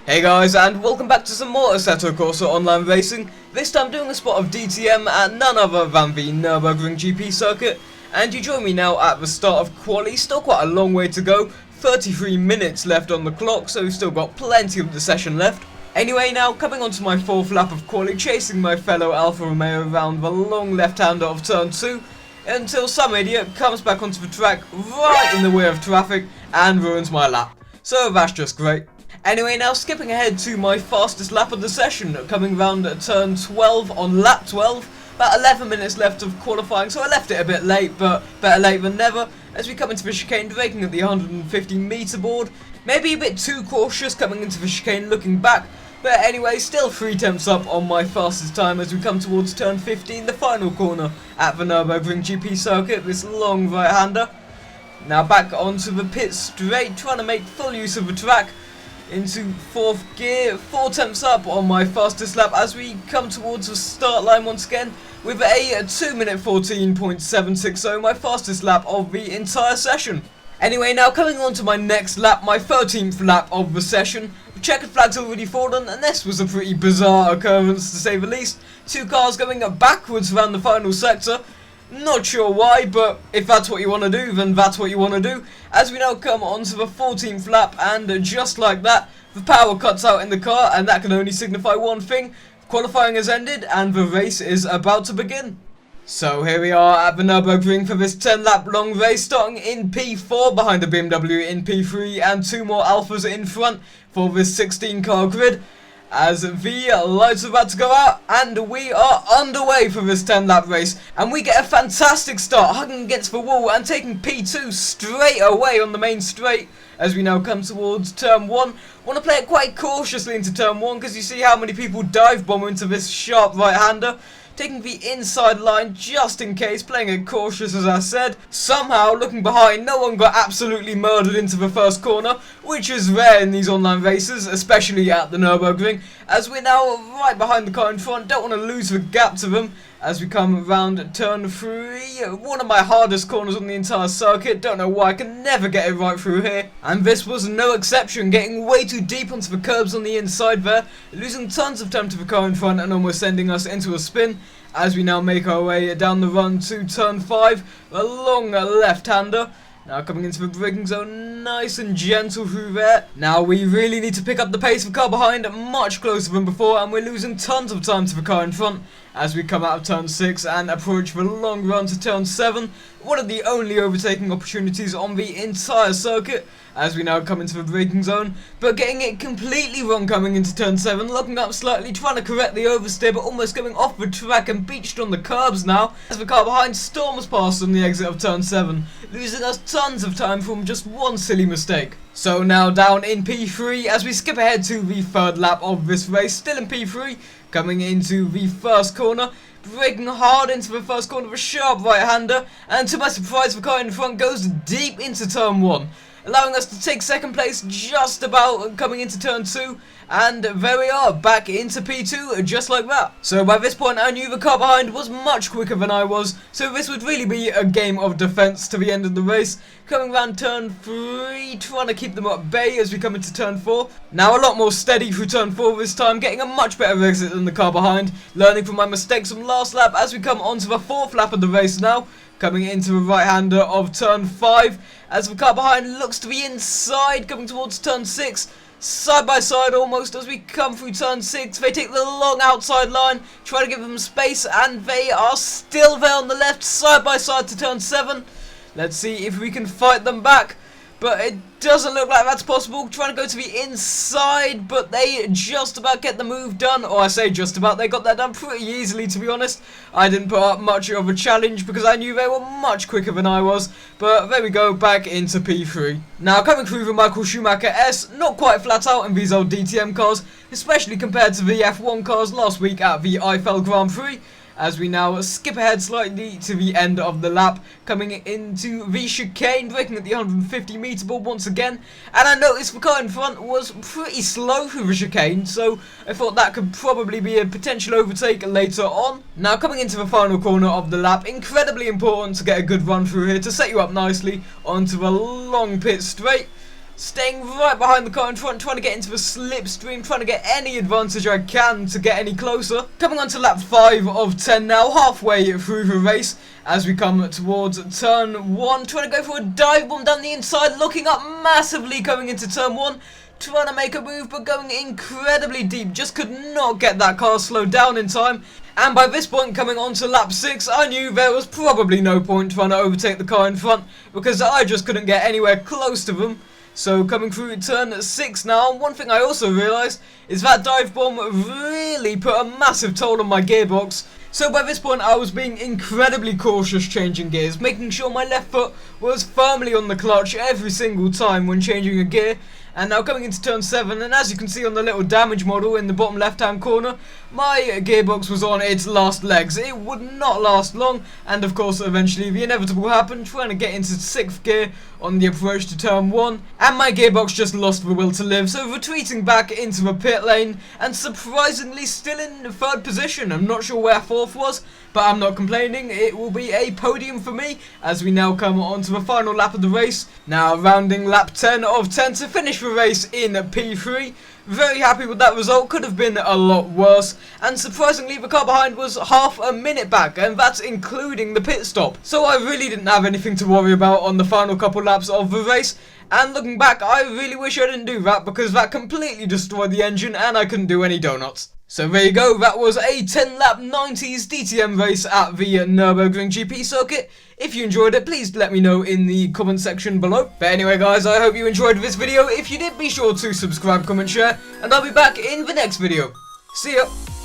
Hey guys, and welcome back to some more Assetto Corsa online racing. This time doing a spot of DTM at none other than the NÜRBURGRING GP circuit. And you join me now at the start of quali. Still quite a long way to go, 33 minutes left on the clock, so we've still got plenty of the session left. Anyway, now coming onto my fourth lap of quali, chasing my fellow Alfa Romeo around the long left-hander of turn 2, until some idiot comes back onto the track right in the way of traffic and ruins my lap. So that's just great. Anyway, now skipping ahead to my fastest lap of the session, coming round at turn 12 on lap 12, about 11 minutes left of qualifying, so I left it a bit late, but better late than never, as we come into the chicane, braking at the 150 metre board, maybe a bit too cautious coming into the chicane looking back, but anyway, still 3 tenths up on my fastest time as we come towards turn 15, the final corner at the NÜRBURGRING GP circuit, this long right-hander. Now back onto the pit straight, trying to make full use of the track, into 4th gear, 4 tenths up on my fastest lap as we come towards the start line once again with a 2 minute 14.760, my fastest lap of the entire session. Anyway, now coming on to my next lap, my 13th lap of the session. The checkered flag's already fallen, and this was a pretty bizarre occurrence to say the least. 2 cars going backwards around the final sector. Not sure why, but if that's what you want to do, then that's what you want to do. As we now come onto the 14th lap, and just like that, the power cuts out in the car, and that can only signify one thing. Qualifying has ended, and the race is about to begin. So here we are at the NÜRBURGRING for this 10 lap long race, starting in P4 behind the BMW in P3, and 2 more Alphas in front for this 16 car grid. As the lights are about to go out, and we are underway for this 10 lap race, and we get a fantastic start, hugging against the wall and taking P2 straight away on the main straight as we now come towards turn 1. Want to play it quite cautiously into turn 1 because you see how many people dive bomb into this sharp right-hander. Taking the inside line just in case, playing it cautious as I said. Somehow, looking behind, no one got absolutely murdered into the first corner, which is rare in these online races, especially at the NÜRBURGRING, as we're now right behind the car in front, don't want to lose the gap to them. As we come around turn 3, one of my hardest corners on the entire circuit, don't know why I can never get it right through here. And this was no exception, getting way too deep onto the curbs on the inside there, losing tons of time to the car in front and almost sending us into a spin. As we now make our way down the run to turn 5, a long left-hander. Now coming into the braking zone, nice and gentle through there. Now we really need to pick up the pace of the car behind, much closer than before, and we're losing tons of time to the car in front as we come out of turn 6 and approach the long run to turn 7. One of the only overtaking opportunities on the entire circuit as we now come into the braking zone, but getting it completely wrong coming into turn 7, locking up slightly, trying to correct the oversteer, but almost going off the track and beached on the curbs now as the car behind storms past on the exit of turn 7, losing us tons of time from just one silly mistake. So now down in P3 as we skip ahead to the 3rd lap of this race, still in P3, coming into the first corner, braking hard into the first corner of a sharp right-hander, and to my surprise the car in front goes deep into turn 1. Allowing us to take 2nd place just about coming into turn 2, and there we are, back into P2 just like that. So by this point I knew the car behind was much quicker than I was, so this would really be a game of defense to the end of the race. Coming around turn 3, trying to keep them at bay as we come into turn 4. Now a lot more steady through turn 4 this time, getting a much better exit than the car behind, learning from my mistakes from last lap as we come onto the 4th lap of the race now. Coming into the right-hander of turn 5, as the car behind looks to be inside, coming towards turn 6, side by side almost as we come through turn 6. They take the long outside line, try to give them space, and they are still there on the left, side by side to turn 7. Let's see if we can fight them back, but it doesn't look like that's possible. Trying to go to the inside, but they just about get the move done. Or I say just about, they got that done pretty easily, to be honest. I didn't put up much of a challenge because I knew they were much quicker than I was. But there we go, back into P3. Now coming through the Michael Schumacher S, not quite flat out in these old DTM cars, especially compared to the F1 cars last week at the Eiffel Grand Prix. As we now skip ahead slightly to the end of the lap, coming into the chicane, braking at the 150 metre board once again, and I noticed the car in front was pretty slow through the chicane, so I thought that could probably be a potential overtake later on. Now coming into the final corner of the lap, incredibly important to get a good run through here to set you up nicely onto a long pit straight. staying right behind the car in front, trying to get into the slipstream, trying to get any advantage I can to get any closer. Coming on to lap 5 of 10 now, halfway through the race, as we come towards turn 1, trying to go for a dive bomb down the inside, looking up massively coming into turn 1, trying to make a move but going incredibly deep, just could not get that car slowed down in time. And by this point, coming on to lap 6, I knew there was probably no point trying to overtake the car in front, because I just couldn't get anywhere close to them. So coming through turn 6 now, one thing I also realised is that dive bomb really put a massive toll on my gearbox. So by this point I was being incredibly cautious changing gears, making sure my left foot was firmly on the clutch every single time when changing a gear. And now coming into turn 7, and as you can see on the little damage model in the bottom left hand corner, my gearbox was on its last legs. It would not last long, and of course eventually the inevitable happened, trying to get into 6th gear on the approach to turn 1, and my gearbox just lost the will to live, so retreating back into the pit lane, and surprisingly still in 3rd position. I'm not sure where 4th was, but I'm not complaining. It will be a podium for me as we now come on to the final lap of the race. Now rounding lap 10 of 10 to finish the race in P3. Very happy with that result, could have been a lot worse, and surprisingly the car behind was half a minute back, and that's including the pit stop. So I really didn't have anything to worry about on the final couple laps of the race, and looking back I really wish I didn't do that, because that completely destroyed the engine and I couldn't do any donuts. So there you go, that was a 10 lap 90s DTM race at the Nürburgring GP circuit. If you enjoyed it, please let me know in the comment section below. But anyway guys, I hope you enjoyed this video. If you did, be sure to subscribe, comment, share, and I'll be back in the next video. See ya!